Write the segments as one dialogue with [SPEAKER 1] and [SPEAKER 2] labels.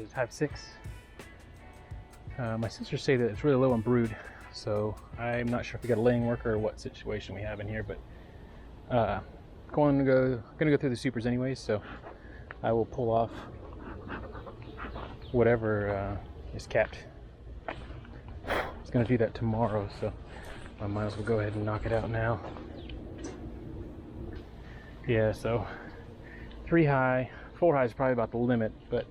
[SPEAKER 1] is hive 6. My sisters say that it's really low on brood, so I'm not sure if we got a laying worker or what situation we have in here, but gonna go through the supers anyways, so I will pull off whatever is capped. I was gonna do that tomorrow, so I might as well go ahead and knock it out now. Yeah, so 3 high, 4 high is probably about the limit, but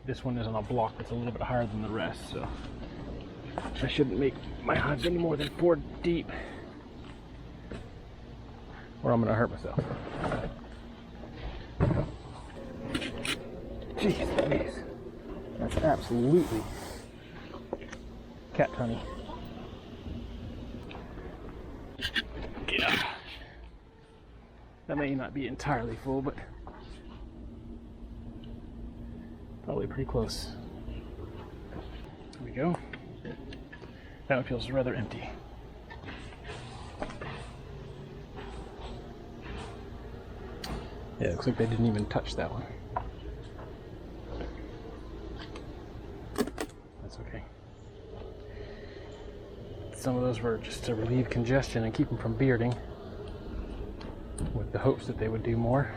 [SPEAKER 1] this one is on a block that's a little bit higher than the rest, so I shouldn't make my hives any more than 4 deep, or I'm gonna hurt myself. Jeez, that's absolutely capped honey. Yeah. That may not be entirely full, but probably pretty close. There we go. That one feels rather empty. Yeah, it looks like they didn't even touch that one. That's okay. Some of those were just to relieve congestion and keep them from bearding, with the hopes that they would do more.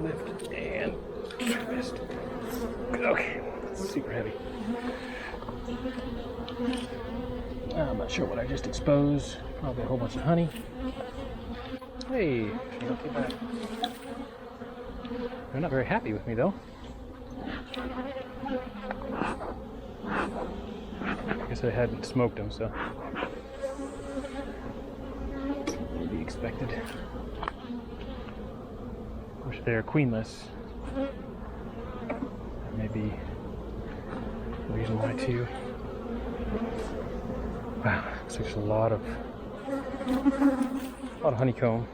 [SPEAKER 1] Lift and twist. Okay, it's super heavy. I'm not sure what I just exposed. Probably a whole bunch of honey. Hey, not too bad. They're not very happy with me though. I guess I hadn't smoked them, so would be expected. Wish they're queenless. That may be the reason why too. Wow, looks like there's a lot of honeycomb.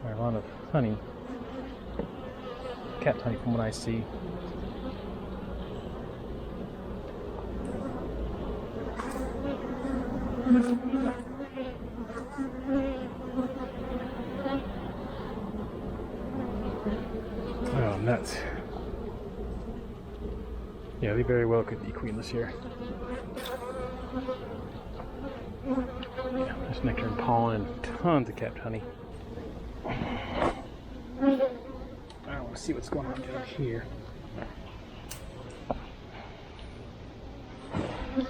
[SPEAKER 1] Or a lot of honey. Capped honey from what I see. Oh, nuts. Yeah, they very well could be queenless here. Yeah, there's nectar and pollen and tons of capped honey. I want to see what's going on down here.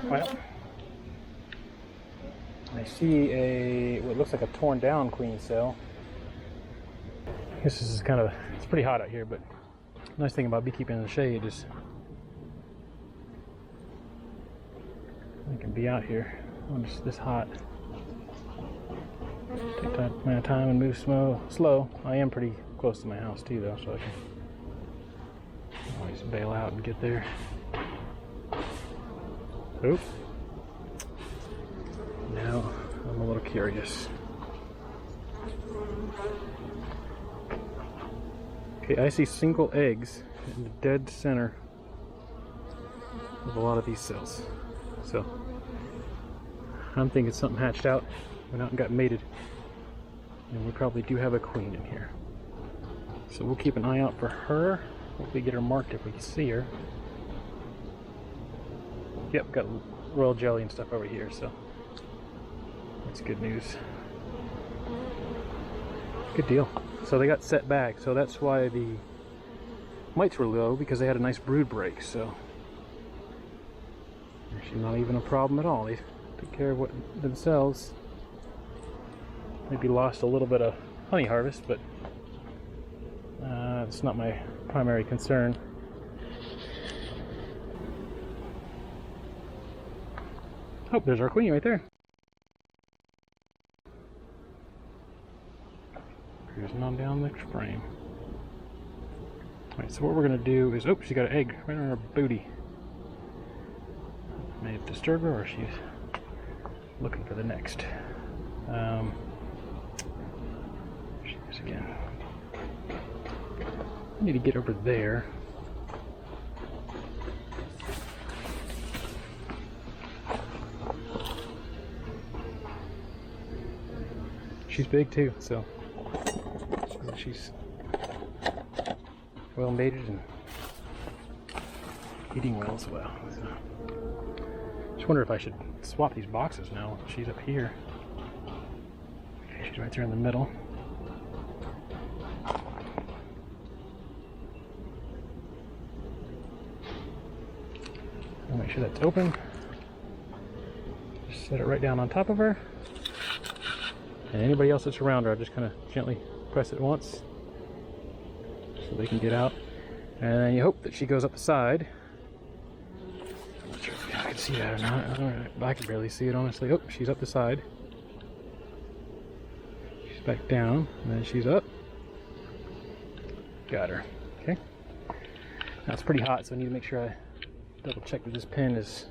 [SPEAKER 1] Well, I see what looks like a torn down queen cell. I guess this is it's pretty hot out here, but the nice thing about beekeeping in the shade is I can be out here when it's this hot. Take my time and move slow. I am pretty close to my house too though, so I can always bail out and get there. Oop. Now I'm a little curious. Okay, I see single eggs in the dead center of a lot of these cells. So I'm thinking something hatched out, went out and got mated. And we probably do have a queen in here. So we'll keep an eye out for her. Hopefully get her marked if we can see her. Yep, got royal jelly and stuff over here, so that's good news. Good deal. So they got set back, so that's why the mites were low, because they had a nice brood break, so actually not even a problem at all. They took care of themselves. Maybe lost a little bit of honey harvest, but it's not my primary concern. Oh, there's our queen right there. Cruising on down the frame. Alright, so what we're going to do is, oh, she got an egg right on her booty. May have disturbed her, or she's looking for the next. There she is again. I need to get over there. she's big too, so she's well mated and eating well as well. So, just wonder if I should swap these boxes now. She's up here. Okay, she's right there in the middle. I'll make sure that's open. Just set it right down on top of her. And anybody else that's around her, I just kind of gently press it once so they can get out. And then you hope that she goes up the side. I'm not sure if I can see that or not. I can barely see it, honestly. Oh, she's up the side. She's back down, and then she's up. Got her. Okay. Now it's pretty hot, so I need to make sure I double check that this pin is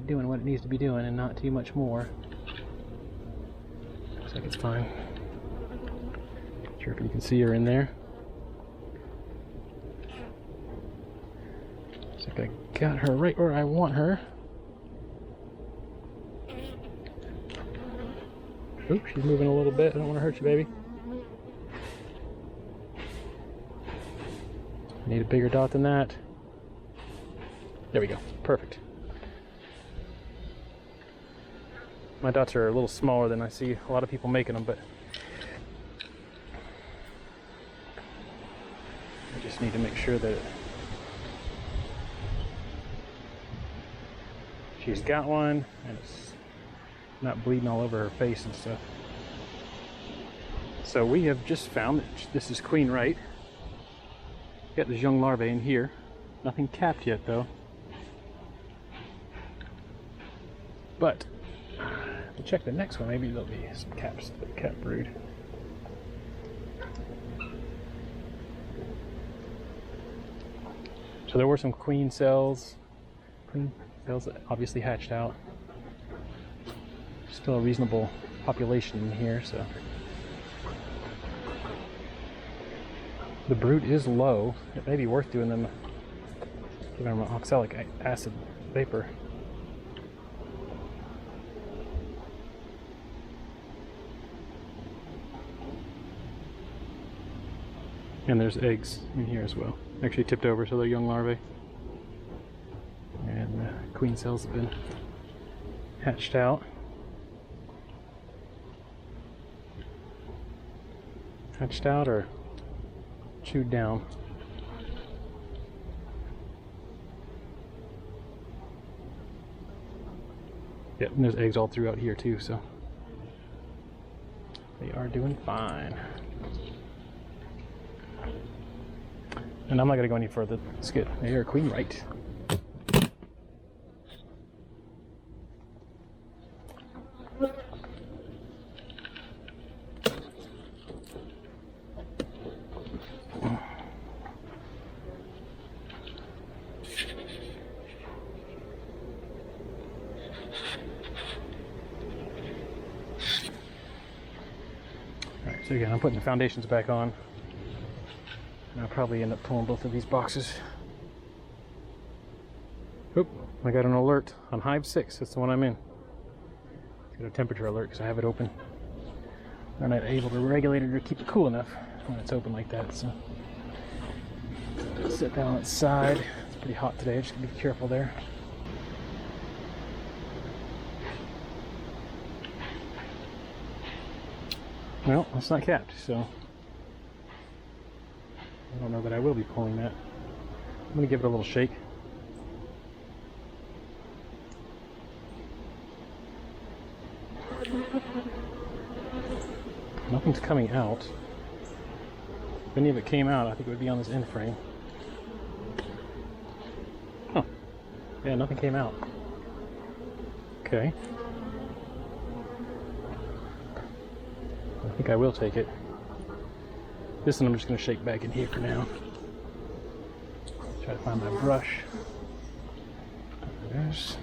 [SPEAKER 1] doing what it needs to be doing and not too much more. Looks like it's fine. Not sure if you can see her in there. Looks like I got her right where I want her. Oop, she's moving a little bit. I don't want to hurt you, baby. Need a bigger dot than that. There we go. Perfect. My dots are a little smaller than I see a lot of people making them, but I just need to make sure that she's got one and it's not bleeding all over her face and stuff. So we have just found that this is queen right. Got this young larvae in here. Nothing capped yet though. But to check the next one, maybe there'll be some caps, cap brood. So there were some queen cells that obviously hatched out. Still a reasonable population in here, so the brood is low. It may be worth giving them an oxalic acid vapor. And there's eggs in here as well. Actually tipped over, so they're young larvae. And the queen cells have been hatched out. Hatched out or chewed down. Yep, and there's eggs all throughout here too, so they are doing fine. And I'm not going to go any further. Let's get a queen right. Alright, so again, I'm putting the foundations back on. And I'll probably end up pulling both of these boxes. Oop, I got an alert on hive 6. That's the one I'm in. Got a temperature alert because I have it open. I'm not able to regulate it or keep it cool enough when it's open like that. So set that on its side. It's pretty hot today. Just be careful there. Well, it's not capped, so I don't know that I will be pulling that. I'm going to give it a little shake. Nothing's coming out. If any of it came out, I think it would be on this end frame. Huh. Yeah, nothing came out. Okay. I think I will take it. This one I'm just going to shake back in here for now. Try to find my brush. There's.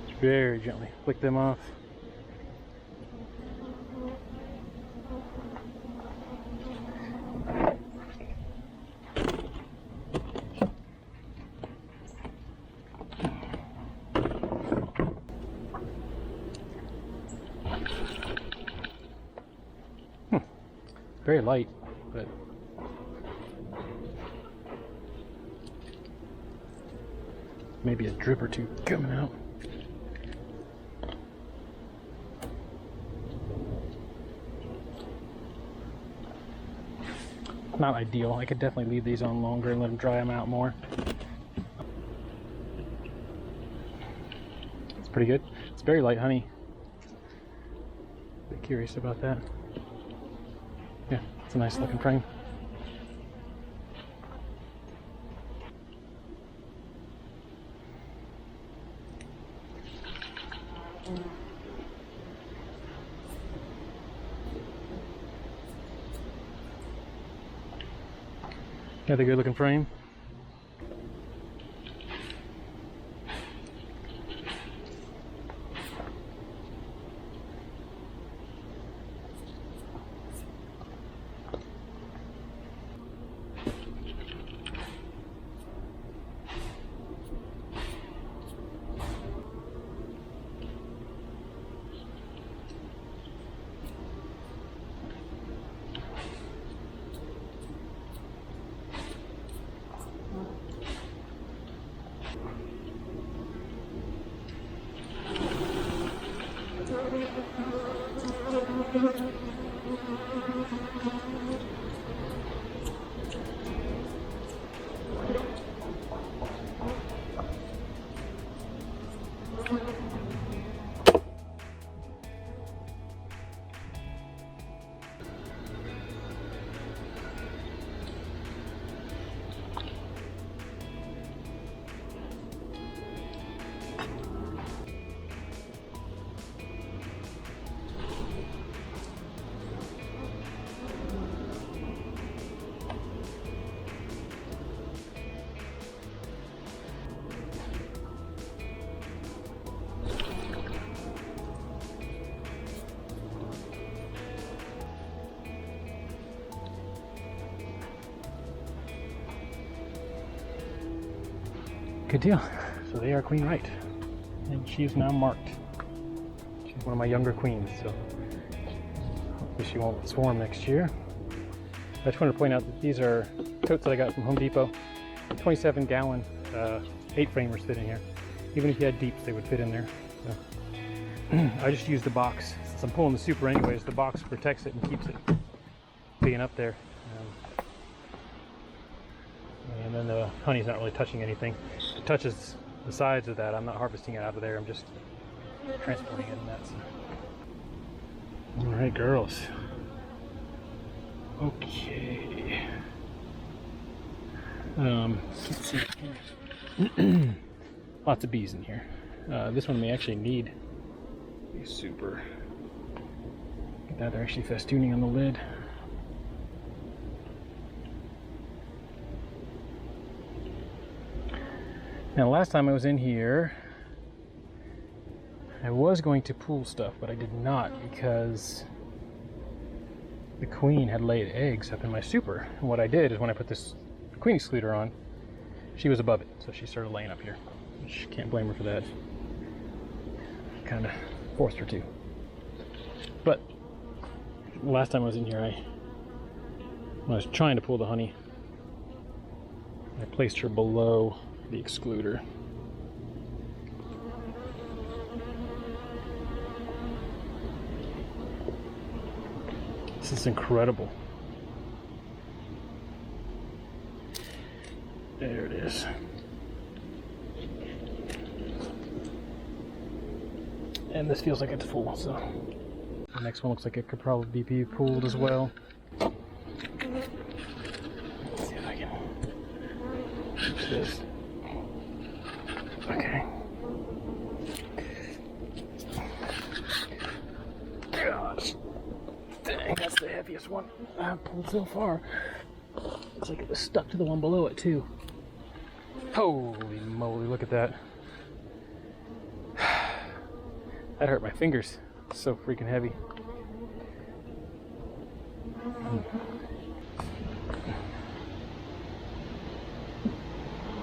[SPEAKER 1] Just very gently flick them off. very light, but maybe a drip or two coming out. Not ideal. I could definitely leave these on longer and let them dry them out more. It's pretty good. It's very light honey. Bit curious about that. Yeah, it's a nice looking frame. Got a good looking frame. Good deal. So they are queen right, and she is now marked. She's one of my younger queens, so hopefully she won't swarm next year. I just wanted to point out that these are totes that I got from Home Depot. 27-gallon 8-framers fit in here. Even if you had deeps, they would fit in there. So I just use the box. Since I'm pulling the super anyways, the box protects it and keeps it being up there. And then the honey's not really touching anything. It touches the sides of that. I'm not harvesting it out of there. I'm just transporting it, and that's. All right, girls. Okay. Let's see. Lots of bees in here. This one may actually need a super. Look at that, they're actually festooning on the lid. Now, last time I was in here, I was going to pool stuff, but I did not because the queen had laid eggs up in my super. And what I did is when I put this queen excluder on, she was above it, so she started laying up here. Which can't blame her for that. Kind of forced her to. But last time I was in here, when I was trying to pull the honey, I placed her below the excluder. This is incredible. There it is. And this feels like it's full, so the next one looks like it could probably be pooled as well. Let's see if I can fix this. Okay. Gosh. Dang, that's the heaviest one I've pulled so far. Looks like it was stuck to the one below it too. Holy moly, look at that. That hurt my fingers. It's so freaking heavy.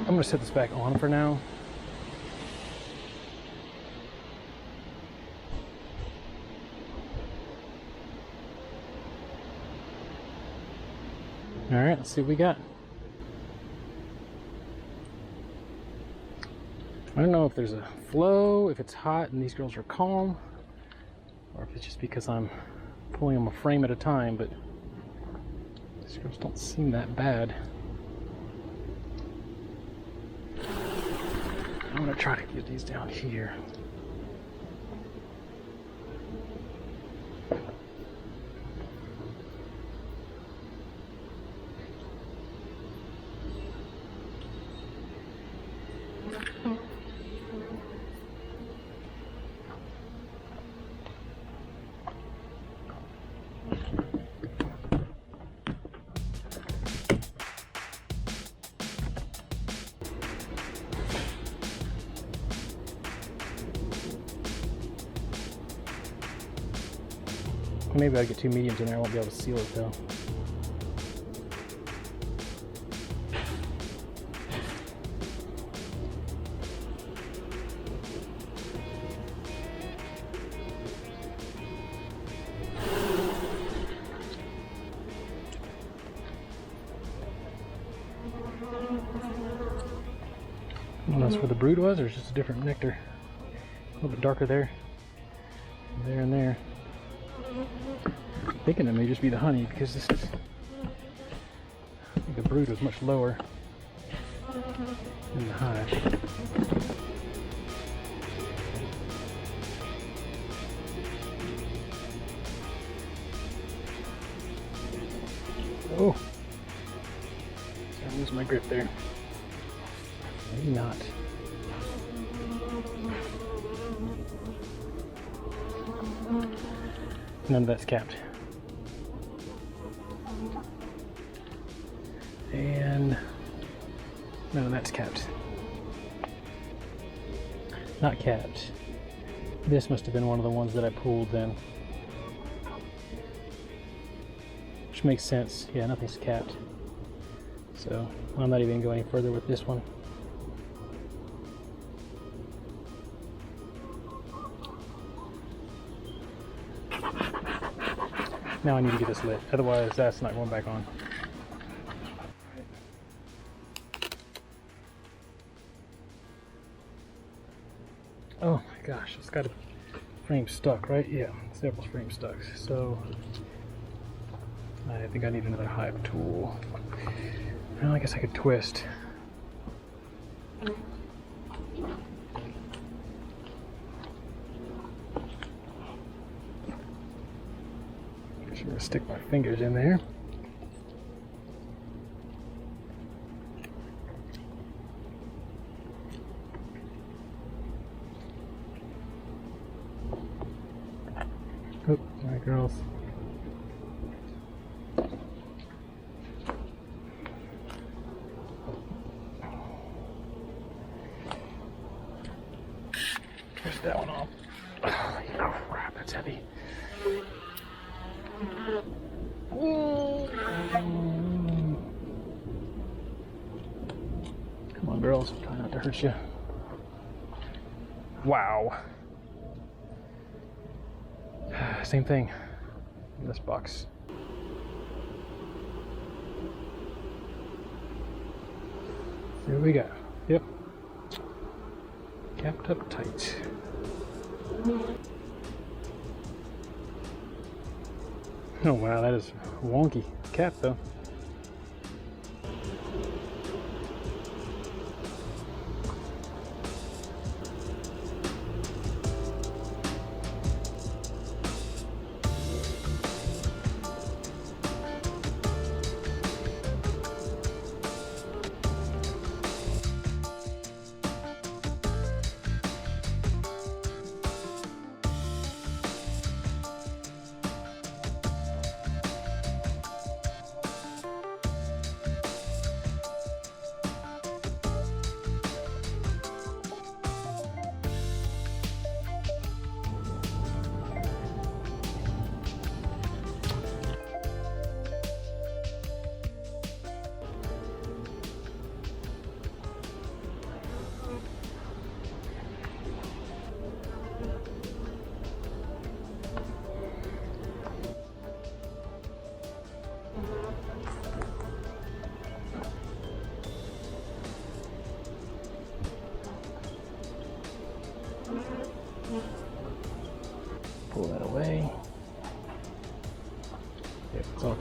[SPEAKER 1] I'm gonna set this back on for now. Alright, let's see what we got. I don't know if there's a flow, if it's hot and these girls are calm, or if it's just because I'm pulling them a frame at a time, but these girls don't seem that bad. I'm gonna try to get these down here. Maybe I'll get 2 mediums in there, I won't be able to seal it though. Well, that's where the brood was, or is just a different nectar? A little bit darker there. There and there. I'm thinking it may just be the honey because this is, I think the brood was much lower than the hive. Oh, I lose my grip there. Maybe not. None of that's capped. And none of that's capped. Not capped. This must have been one of the ones that I pulled then. Which makes sense. Yeah, nothing's capped. So I'm not even going any further with this one. Now I need to get this lit, otherwise that's not going back on. Oh my gosh, it's got a frame stuck, right? Yeah, several frames stuck. So I think I need another hive tool. Well, I guess I could twist. I'm gonna stick my fingers in there. Oh, my girls. Twist that one off. Oh, crap, that's heavy. Come on, girls. Try not to hurt you. Wow. Same thing in this box. Here we go. Yep. Capped up tight. Oh wow, that is wonky. Cap though.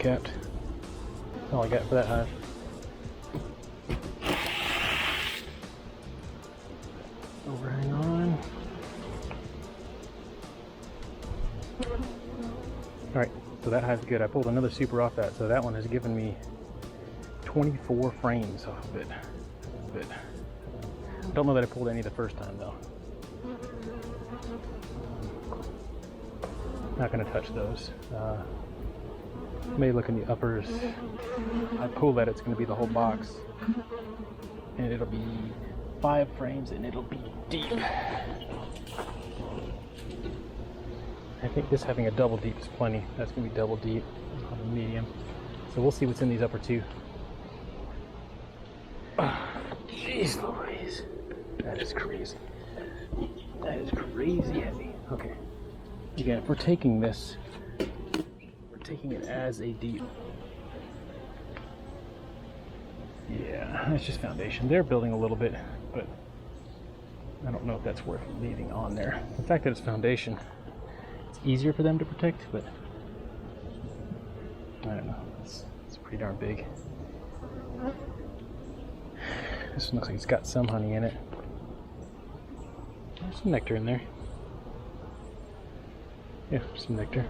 [SPEAKER 1] capped. That's all I got for that hive. Overhang on. Alright, so that hive's good. I pulled another super off that, so that one has given me 24 frames off of it. I don't know that I pulled any the first time though. Not going to touch those. May look in the uppers. I pull that, it's going to be the whole box. And it'll be 5 frames and it'll be deep. I think this having a double deep is plenty. That's going to be double deep on the medium. So we'll see what's in these upper two. Jeez Louise. That is crazy. That is crazy heavy. Okay. Again, if we're taking this, we're taking it as a deep. Yeah, that's just foundation. They're building a little bit, but I don't know if that's worth leaving on there. The fact that it's foundation, it's easier for them to protect, but I don't know. It's pretty darn big. This one looks like it's got some honey in it. There's some nectar in there. Yeah, some nectar.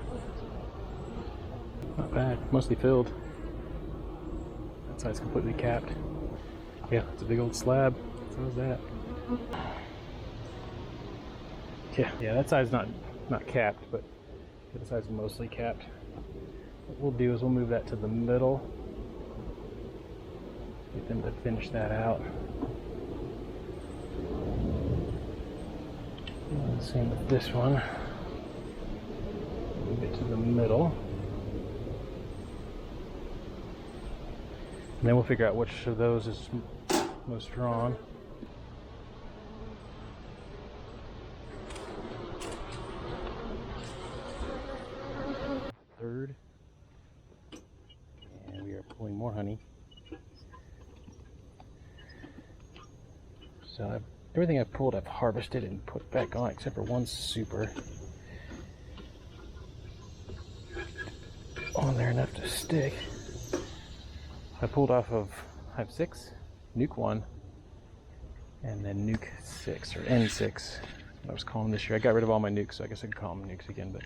[SPEAKER 1] Not bad. Mostly filled. That side's completely capped. Yeah, it's a big old slab. So is that. Yeah, that side's not capped, but the other side's mostly capped. What we'll do is we'll move that to the middle. Get them to finish that out. And same with this one. Move it to the middle. And then we'll figure out which of those is most drawn. Third. And we are pulling more honey. So everything I've pulled I've harvested and put back on except for one super. On there enough to stick. I pulled off of hive 6, nuke 1, and then nuke 6, or N6, what I was calling them this year. I got rid of all my nukes, so I guess I can call them nukes again, but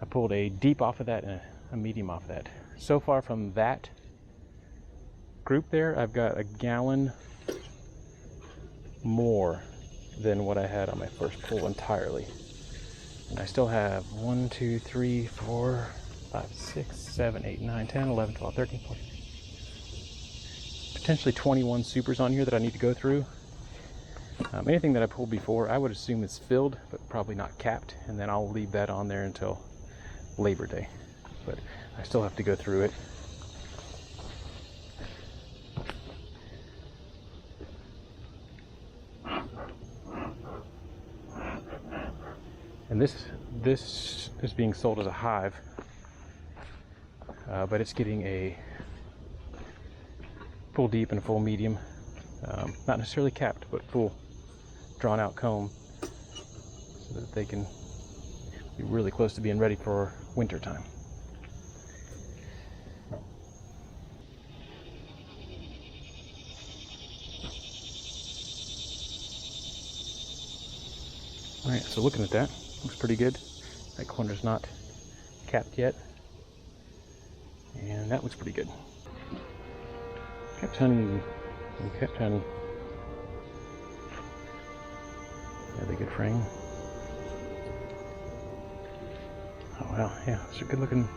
[SPEAKER 1] I pulled a deep off of that and a medium off of that. So far from that group there, I've got a gallon more than what I had on my first pull entirely. And I still have 1, 2, 3, 4, 5, 6, 7, 8, 9, 10, 11, 12, 13, 14. Potentially 21 supers on here that I need to go through. Anything that I pulled before, I would assume it's filled, but probably not capped, and then I'll leave that on there until Labor Day. But I still have to go through it. And this is being sold as a hive, but it's getting a full deep and full medium, not necessarily capped, but full drawn out comb, so that they can be really close to being ready for winter time. Alright, so looking at that, looks pretty good. That corner's not capped yet, and that looks pretty good. Kept honey, and kept honey. Really good frame. Oh wow, yeah, those are good looking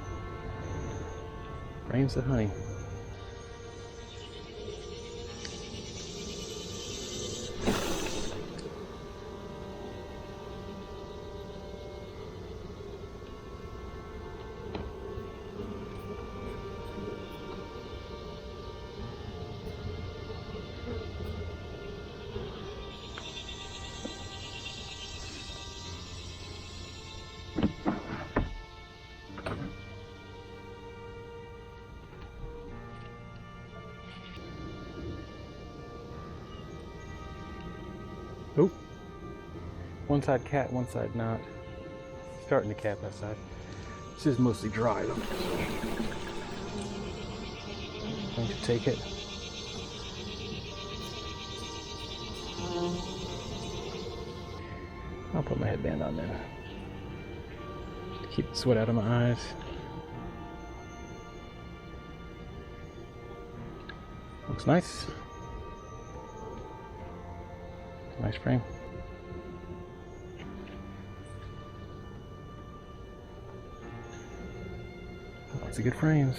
[SPEAKER 1] frames of honey. Oh, one side cat, one side not. Starting to cap that side. This is mostly dry though. going to take it. I'll put my headband on then. Keep the sweat out of my eyes. Looks nice. Nice frame. Lots of good frames.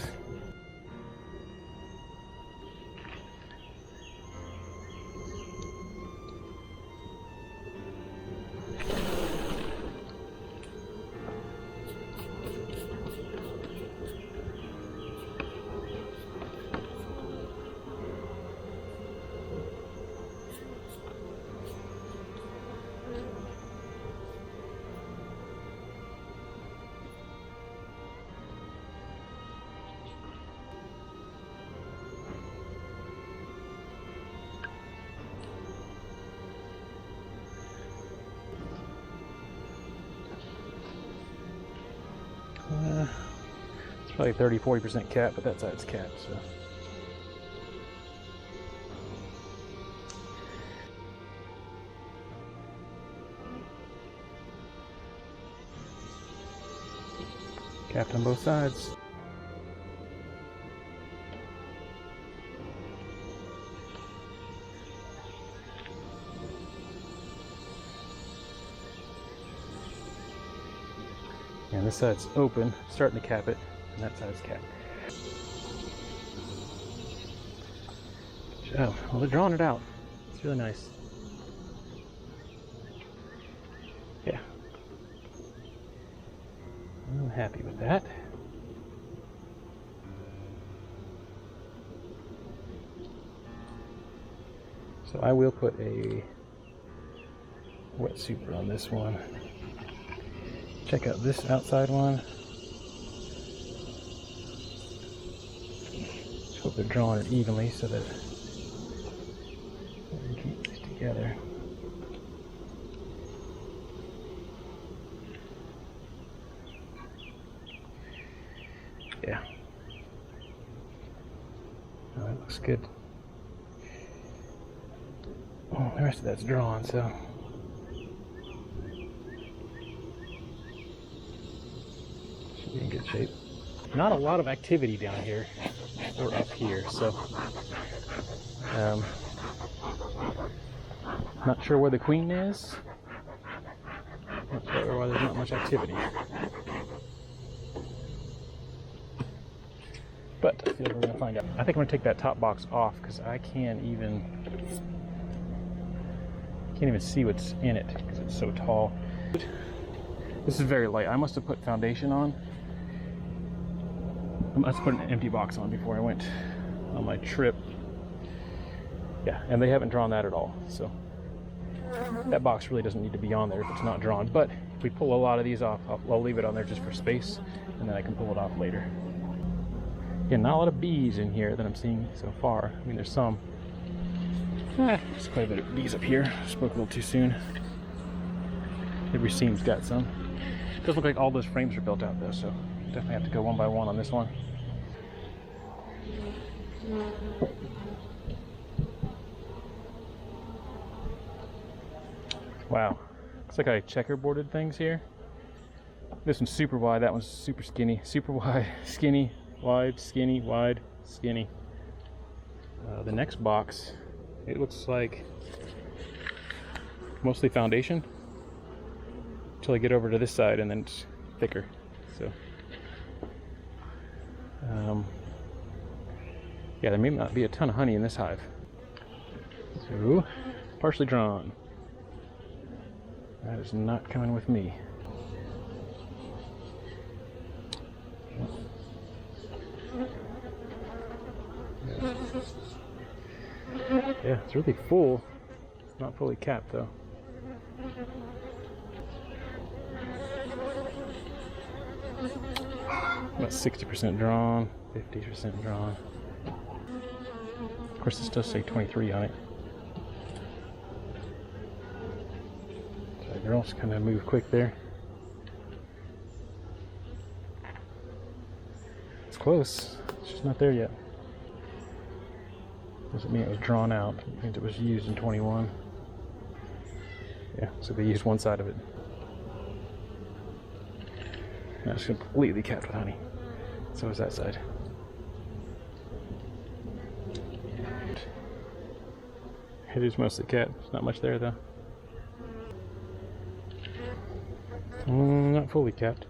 [SPEAKER 1] It's probably 30–40% cat, but that's how it's cat, so. Capped on both sides. And this side's open, starting to cap it, and that side's capped. Oh, well, they're drawing it out. It's really nice. Yeah. I'm happy with that. So I will put a wet super on this one. Check out this outside one. Just hope they're drawing it evenly so that we can keep these together. Yeah. Oh, that looks good. Oh, the rest of that's drawn, so. In good shape. Not a lot of activity down here or up here, so not sure where the queen is. Not sure why there's not much activity. But I feel like we're gonna find out. I think I'm gonna take that top box off because I can't even see what's in it because it's so tall. This is very light. I must have put foundation on. I must put an empty box on before I went on my trip. Yeah, and they haven't drawn that at all. So that box really doesn't need to be on there if it's not drawn. But if we pull a lot of these off, I'll leave it on there just for space, and then I can pull it off later. Yeah, not a lot of bees in here that I'm seeing so far. I mean, there's some. There's quite a bit of bees up here. Spoke a little too soon. Every seam's got some. It does look like all those frames are built out though, so definitely have to go one by one on this one. Wow, looks like I checkerboarded things here. This one's super wide, that one's super skinny. Super wide, skinny, wide, skinny, wide, skinny. The next box, it looks like mostly foundation until I get over to this side, and then it's thicker. So yeah, there may not be a ton of honey in this hive. So, partially drawn. That is not coming with me. Yeah, it's really full. It's not fully capped though. About 60% drawn, 50% drawn. Of course, this does say 23 on it. So girls kind of move quick there. It's close. It's just not there yet. Doesn't mean it was drawn out. It means it was used in 21. Yeah, so they used one side of it. Now it's completely capped with honey. So is that side. It is mostly capped. There's not much there though. Not fully capped.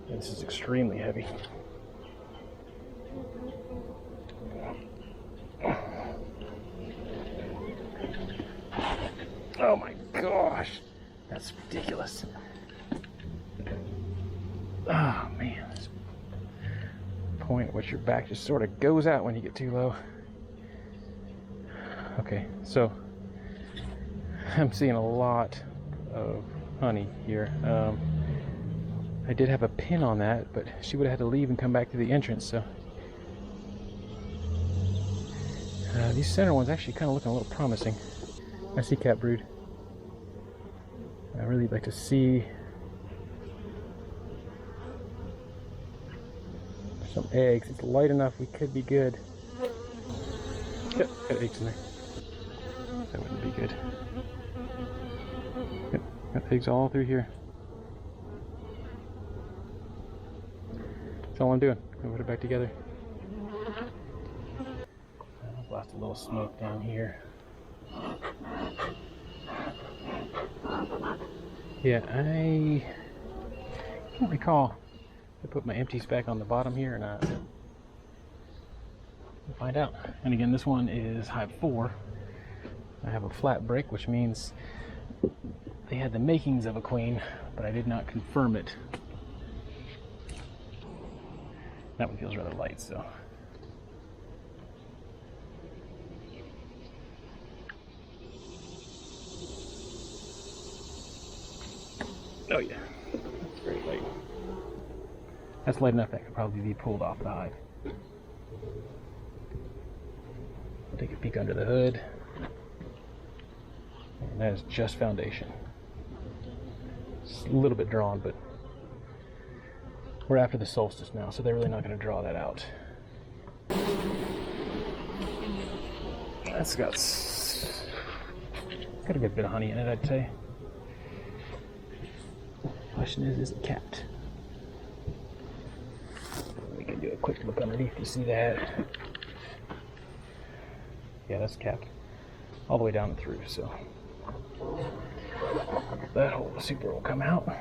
[SPEAKER 1] This is extremely heavy. Oh my gosh, that's ridiculous. Oh man, this point at which your back just sort of goes out when you get too low. Okay, so I'm seeing a lot of honey here. I did have a pin on that, but she would have had to leave and come back to the entrance, so. These center ones actually kind of looking a little promising. I see cat brood. I really like to see some eggs. It's light enough, we could be good. Yep, got eggs in there. That wouldn't be good. Yep, got eggs all through here. That's all I'm doing. I'll put it back together. I'll blast a little smoke down here. Yeah, I can't recall if I put my empties back on the bottom here or not. We'll find out. And again, this one is hive 4. I have a flat break, which means they had the makings of a queen, but I did not confirm it. That one feels rather light, so. Oh yeah, that's very light. That's light enough that could probably be pulled off the hive. Take a peek under the hood. And that is just foundation. It's a little bit drawn, but we're after the solstice now, so they're really not going to draw that out. That's got a good bit of honey in it, I'd say. Question is it capped? We can do a quick look underneath. You see that? Yeah, that's capped all the way down and through. So that whole super will come out,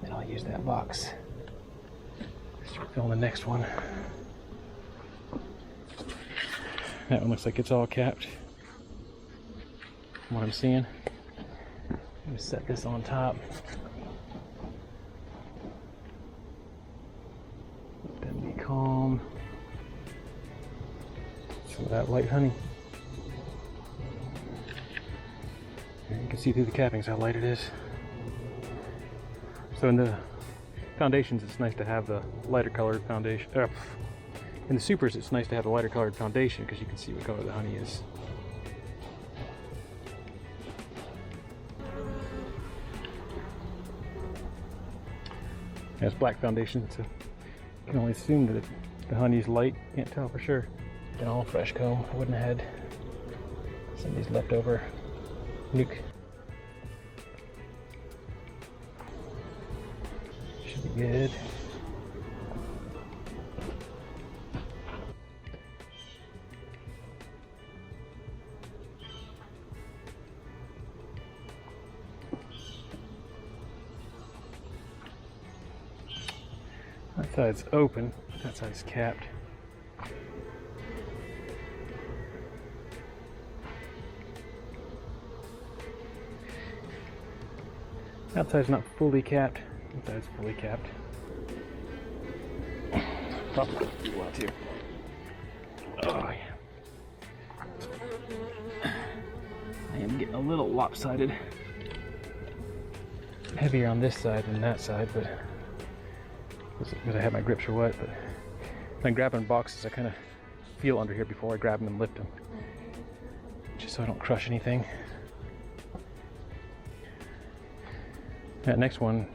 [SPEAKER 1] and I'll use that box. Start filling the next one. That one looks like it's all capped. From what I'm seeing. I'm gonna set this on top. Then be calm. Some of that light honey. And you can see through the cappings how light it is. So in the foundations, it's nice to have the lighter colored foundation. In the supers, it's nice to have the lighter colored foundation because you can see what color the honey is. It's black foundation, so you can only assume that the honey is light. Can't tell for sure. Been all fresh comb. I wouldn't have had some of these leftover nuke. Should be good. That side's open, that side's capped. That side's not fully capped, that side's fully capped. Probably do want to. Oh yeah. I am getting a little lopsided. Heavier on this side than that side, but because I have my grips or what. But when I'm grabbing boxes, I kind of feel under here before I grab them and lift them, just so I don't crush anything. That next one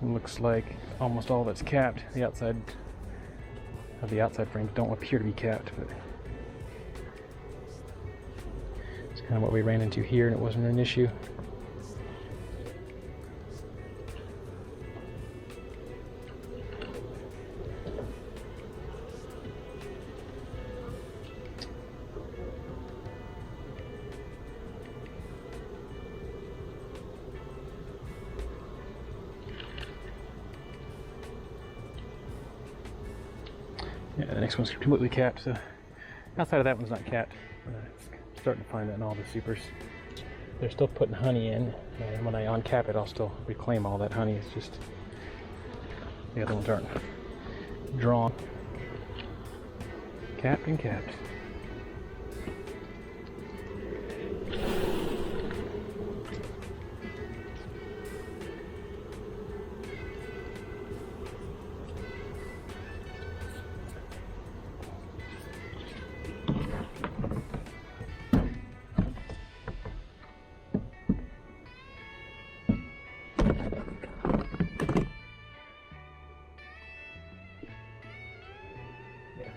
[SPEAKER 1] looks like almost all of it's capped. The outside of the outside frames don't appear to be capped, but it's kind of what we ran into here, and it wasn't an issue. Yeah, the next one's completely capped, so outside of that one's not capped. Starting to find that in all the supers. They're still putting honey in, and when I uncap it, I'll still reclaim all that honey. It's just the other ones aren't drawn. Capped and capped.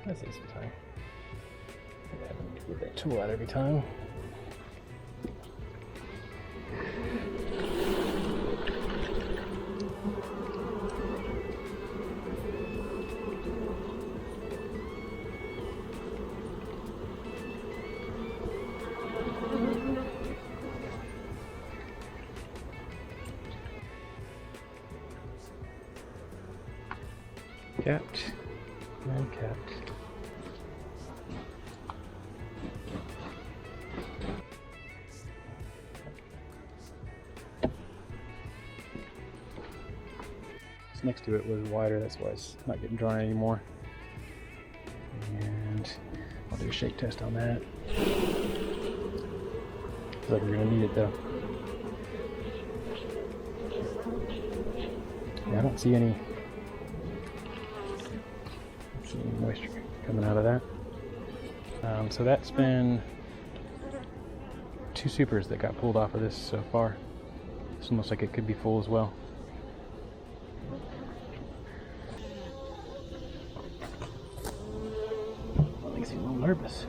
[SPEAKER 1] That saves some time. I have to get that tool out every time. Capped and capped. Next to it was wider, that's why it's not getting drawn anymore. And I'll do a shake test on that. Looks like we're gonna need it though. Yeah, I don't see any moisture coming out of that. So that's been 2 supers that got pulled off of this so far. This one looks like it could be full as well. Makes me a little nervous.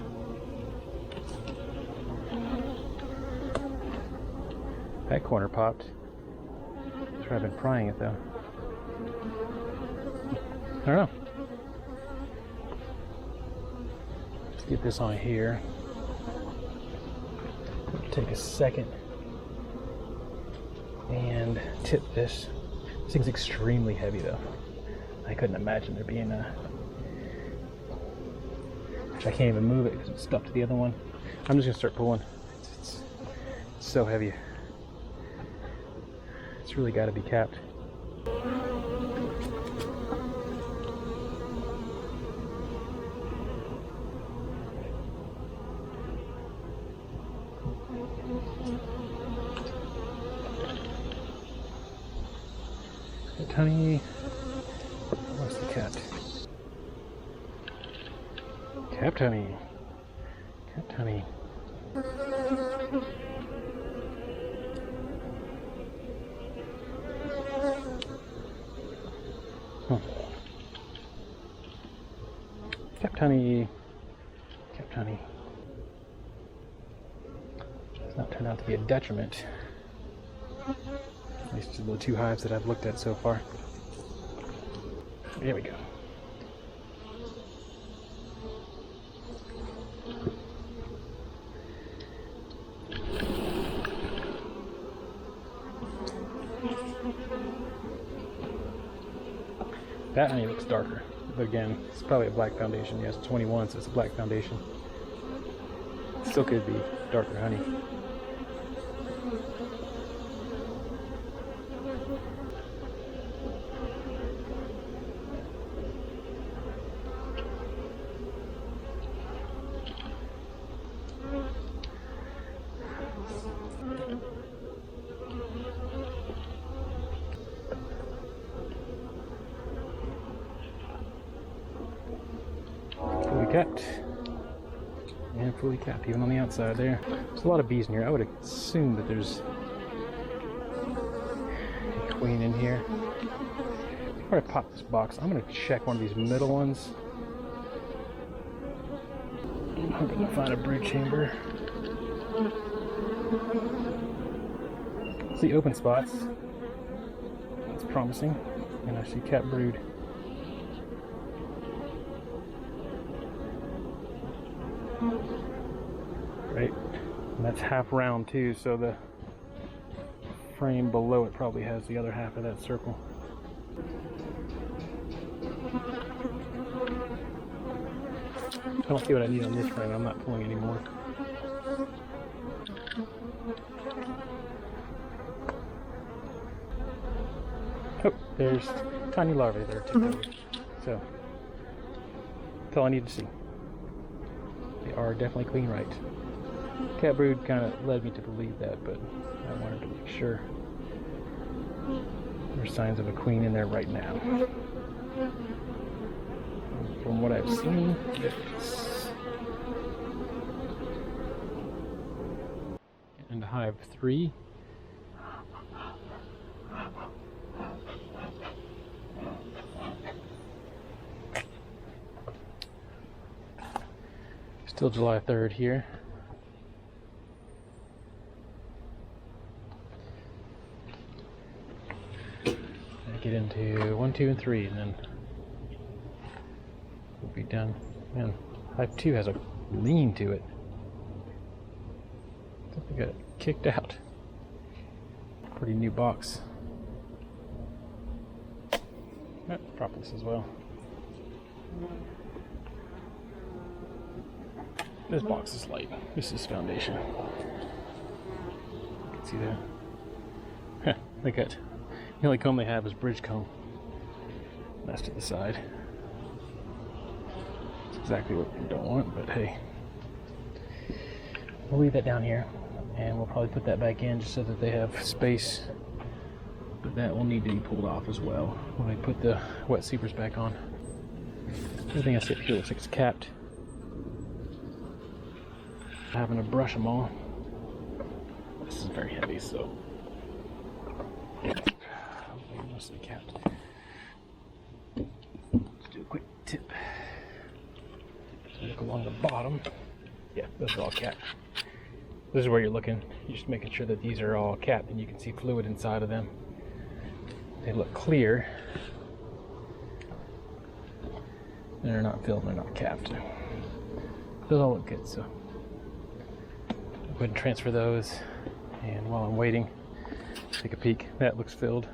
[SPEAKER 1] That corner popped. That's where I've been prying it though. I don't know. Let's get this on here. Take a second and tip this. This thing's extremely heavy though. I couldn't imagine there being a... I can't even move it because it's stuck to the other one. I'm just gonna start pulling. It's so heavy. It's really got to be capped. Honey, where's the cat? Capped honey. Capped honey. Capped honey. Capped honey. Does not turn out to be a detriment. At least to the 2 hives that I've looked at so far. There we go. That honey looks darker, but again, it's probably a black foundation. Yes, 21, so it's a black foundation. Still could be darker honey. Fully capped. And fully capped, even on the outside there. There's a lot of bees in here. I would assume that there's a queen in here. Before I pop this box, I'm going to check one of these middle ones. I'm hoping to find a brood chamber. See open spots. That's promising. And I see capped brood. Right, and that's half round too, so the frame below it probably has the other half of that circle. I don't see what I need on this frame. I'm not pulling anymore. Oh, there's tiny larvae there too. So that's all I need to see. They are definitely queen right. Cat brood kind of led me to believe that, but I wanted to make sure. There's signs of a queen in there right now. From what I've seen, yes. And hive 3. Still July 3rd here. I get into 1, 2, and 3, and then we'll be done. Man, hive 2 has a lean to it. I think I got kicked out. Pretty new box. Propolis as well. This box is light. This is foundation. You can see that. Huh, look at the only comb they have is bridge comb. That's to the side. It's exactly what we don't want, but hey. We'll leave that down here, and we'll probably put that back in just so that they have space. But that will need to be pulled off as well when I put the wet seepers back on. Everything I see up here looks like it's capped. Having to brush them all. This is very heavy, so mostly capped. Let's do a quick tip. So look along the bottom. Yeah, those are all capped. This is where you're looking. You're just making sure that these are all capped and you can see fluid inside of them. They look clear. They're not filled, they're not capped. Those all look good, so I'll go ahead and transfer those. And while I'm waiting, take a peek. That looks filled.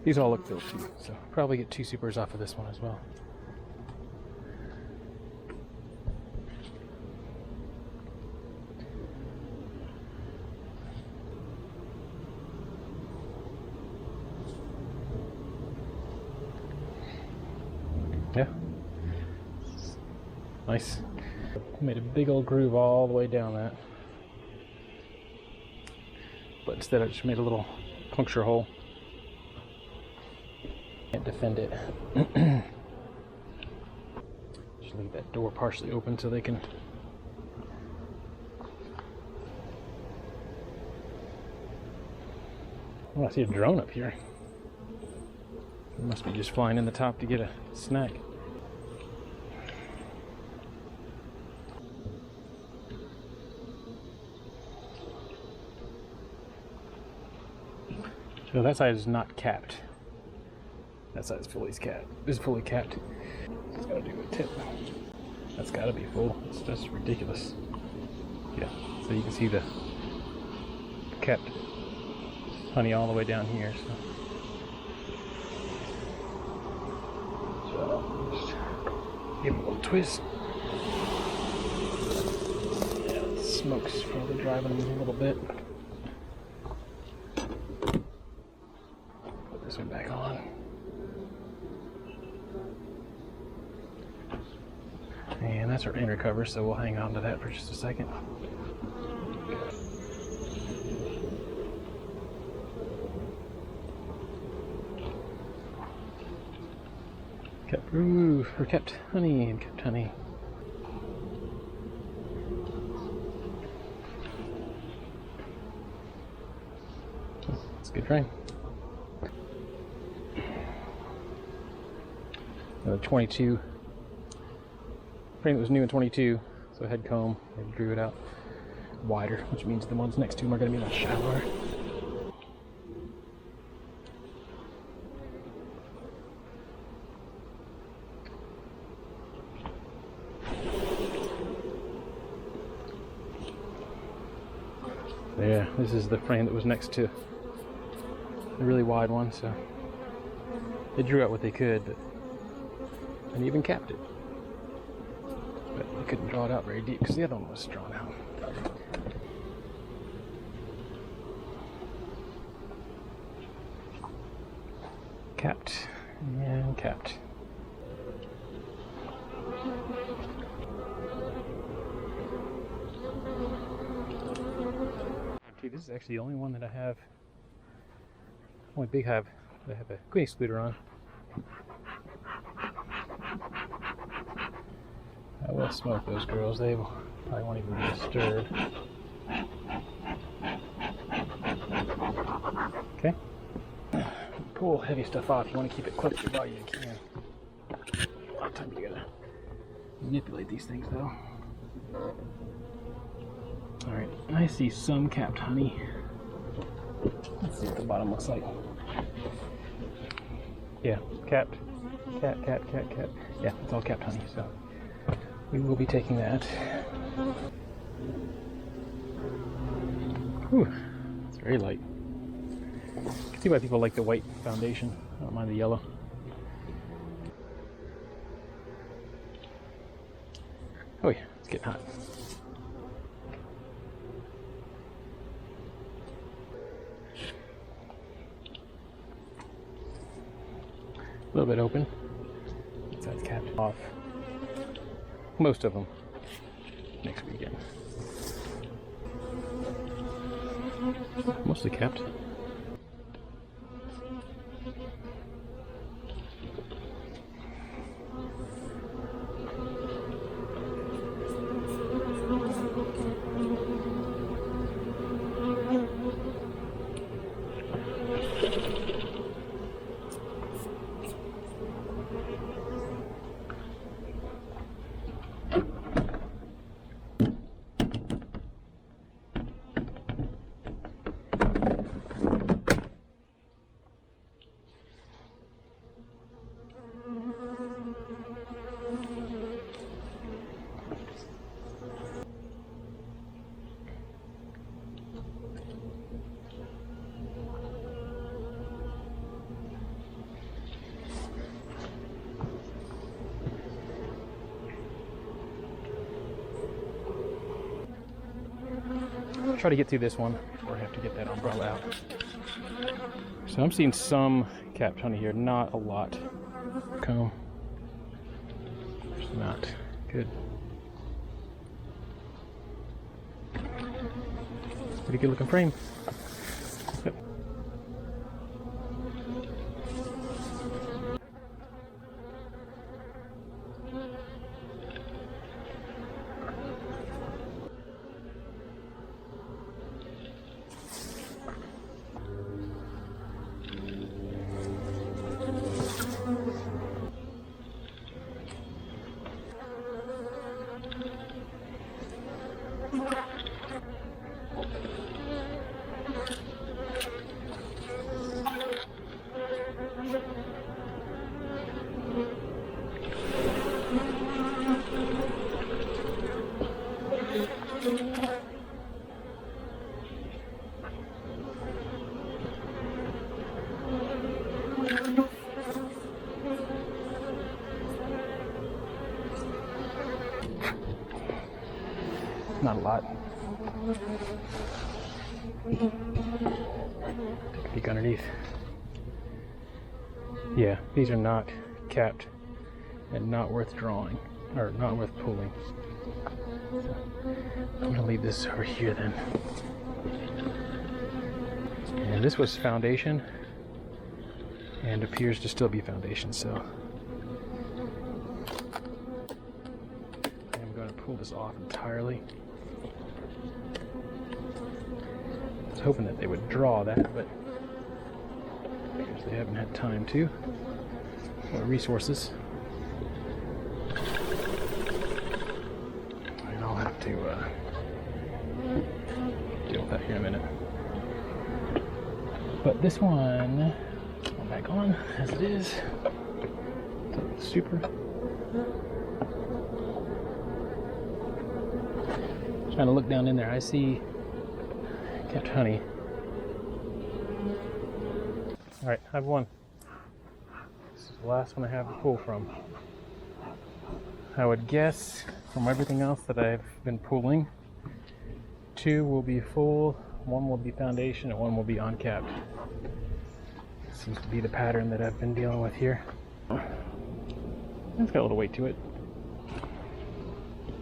[SPEAKER 1] These all look filled too, so probably get 2 supers off of this one as well. Yeah, nice. Made a big old groove all the way down that, but instead I just made a little puncture hole. Can't defend it. Just leave that door partially open so they can. Oh, I see a drone up here. It must be just flying in the top to get a snack. So that side is not capped. That side is fully capped. This is fully capped. It's gotta do a tip. That's gotta be full. That's ridiculous. Yeah. So you can see the capped honey all the way down here. So just give it a little twist. Yeah, the smoke's probably driving them a little bit. Put this one back on. And that's our inner cover, so we'll hang on to that for just a second. Kept honey and kept honey. It's a good frame. Another 22. Frame that was new in 22, so head comb. I drew it out wider, which means the ones next to them are going to be much shallower. Yeah, this is the frame that was next to the really wide one, so they drew out what they could, and even capped it. But they couldn't draw it out very deep because the other one was drawn out. Capped and capped. This is actually the only one that I have, only big hive that I have a queen excluder on. I will smoke those girls, they probably won't even be disturbed. Okay. Pull heavy stuff off. You want to keep it close to your body, you can. A lot of time you gotta manipulate these things though. Alright, I see some capped honey. Let's see what the bottom looks like. Yeah, capped. Capped. Yeah, it's all capped honey, so we will be taking that. Whew, it's very light. You can see why people like the white foundation. I don't mind the yellow. Oh yeah, it's getting hot. A little bit open. Side's capped off. Most of them next weekend. Mostly capped. Try to get through this one before I have to get that umbrella out. So I'm seeing some capped honey here, not a lot. Comb. It's not good. Pretty good looking frame. Yep. Not a lot. Take a peek underneath. Yeah, these are not capped and not worth drawing, or not worth pulling. So I'm gonna leave this over here then. And this was foundation and appears to still be foundation, so pull this off entirely. I was hoping that they would draw that, but I guess they haven't had time to, or resources. And I'll have to deal with that here in a minute. But this one, go back on as it is. Super. Trying to look down in there, I see capped honey. All right, I have one. This is the last one I have to pull from. I would guess from everything else that I've been pulling, 2 will be full, 1 will be foundation, and 1 will be uncapped. Seems to be the pattern that I've been dealing with here. It's got a little weight to it.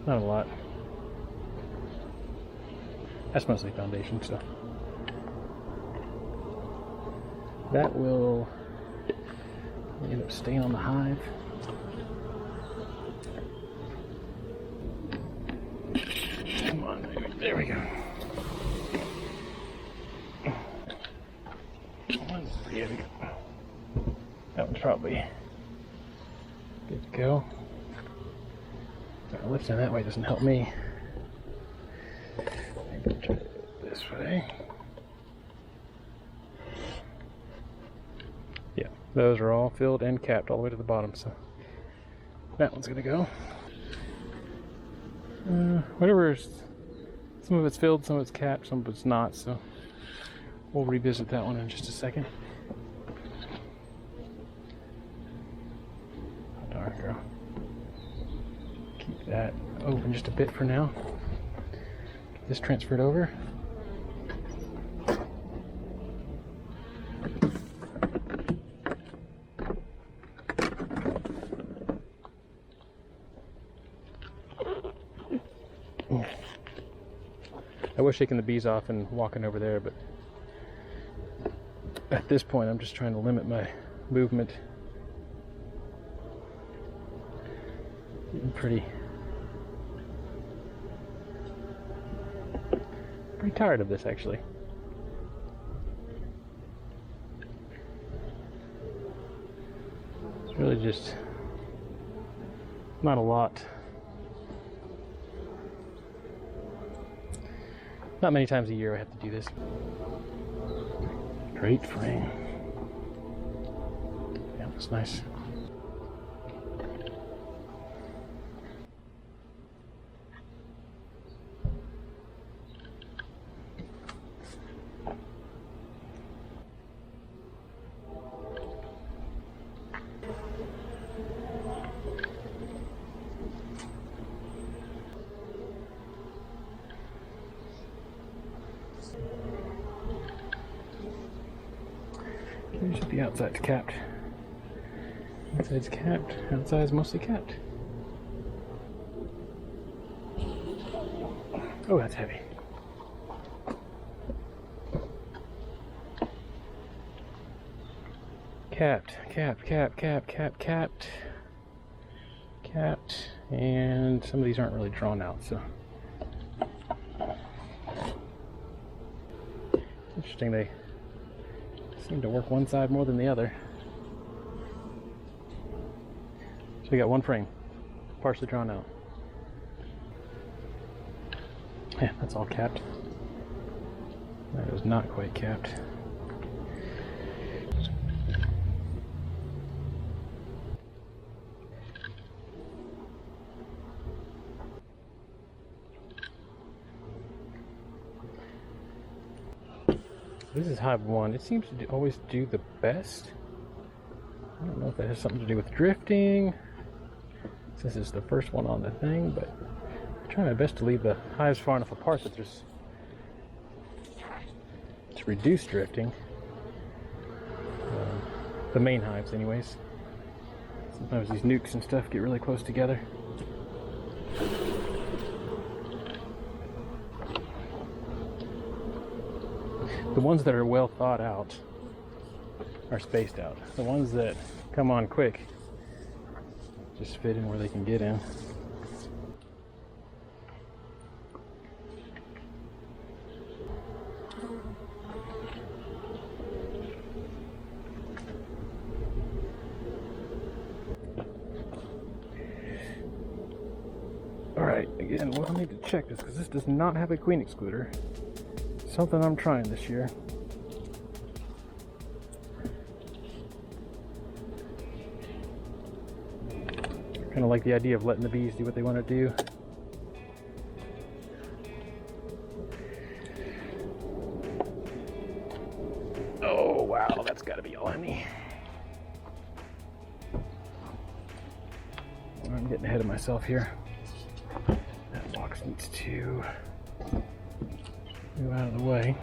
[SPEAKER 1] Not a lot. That's mostly foundation, so. That will end up staying on the hive. Come on, baby. There we go. There we go. That one's probably good to go. Lifting that way doesn't help me. Maybe try it this way. Yeah, those are all filled and capped all the way to the bottom, so that one's gonna go. Whatever, some of it's filled, some of it's capped, some of it's not, so we'll revisit that one in just a second. Oh, darn girl. Keep that open just a bit for now. Get this transferred over. I was shaking the bees off and walking over there, but at this point I'm just trying to limit my movement. Getting pretty tired of this, actually. It's really just not a lot. Not many times a year I have to do this. Great frame. Yeah, that's nice. The outside's capped. Inside's capped. Outside's mostly capped. Oh, that's heavy. Capped, capped, capped, capped, capped, capped, capped, and some of these aren't really drawn out, so. Interesting, they seem to work one side more than the other. So we got one frame, partially drawn out. Yeah, that's all capped. That is not quite capped. This is hive 1. It seems to always do the best. I don't know if that has something to do with drifting, since it's the first one on the thing, but I'm trying my best to leave the hives far enough apart that there's to reduce drifting. The main hives, anyways. Sometimes these nukes and stuff get really close together. The ones that are well thought out are spaced out. The ones that come on quick just fit in where they can get in. again, well, I need to check this because this does not have a queen excluder. Something I'm trying this year. Kind of like the idea of letting the bees do what they want to do. Oh wow, that's got to be all honey. I'm getting ahead of myself here. That box needs to move out of the way.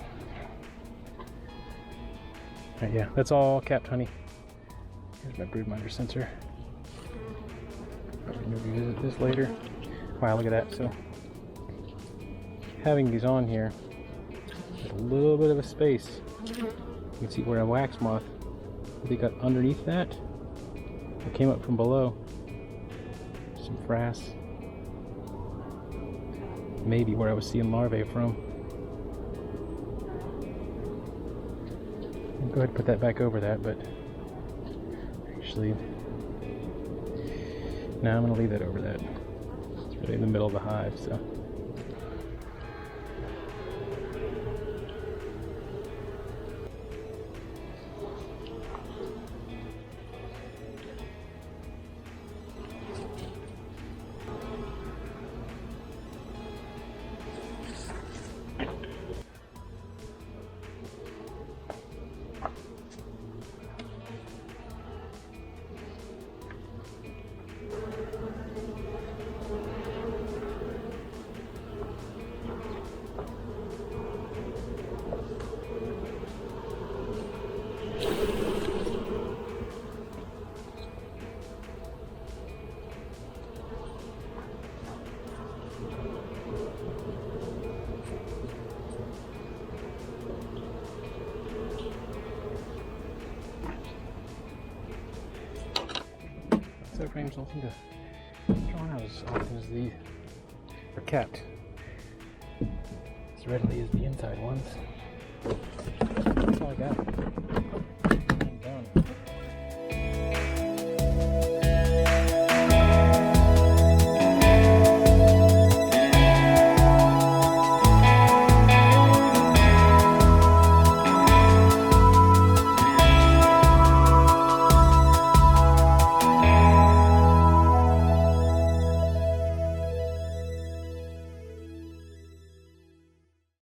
[SPEAKER 1] Yeah, that's all capped honey. Here's my broodminder sensor. Maybe revisit this later. Wow, look at that. So having these on here, there's a little bit of a space. You can see where a wax moth, they got underneath that. It came up from below. Some frass. Maybe where I was seeing larvae from. I'll go ahead and put that back over that, but actually, no, I'm going to leave that over that. It's really in the middle of the hive, so. So frames don't seem to drawn out as often as these are kept as readily as the inside ones. That's all I got.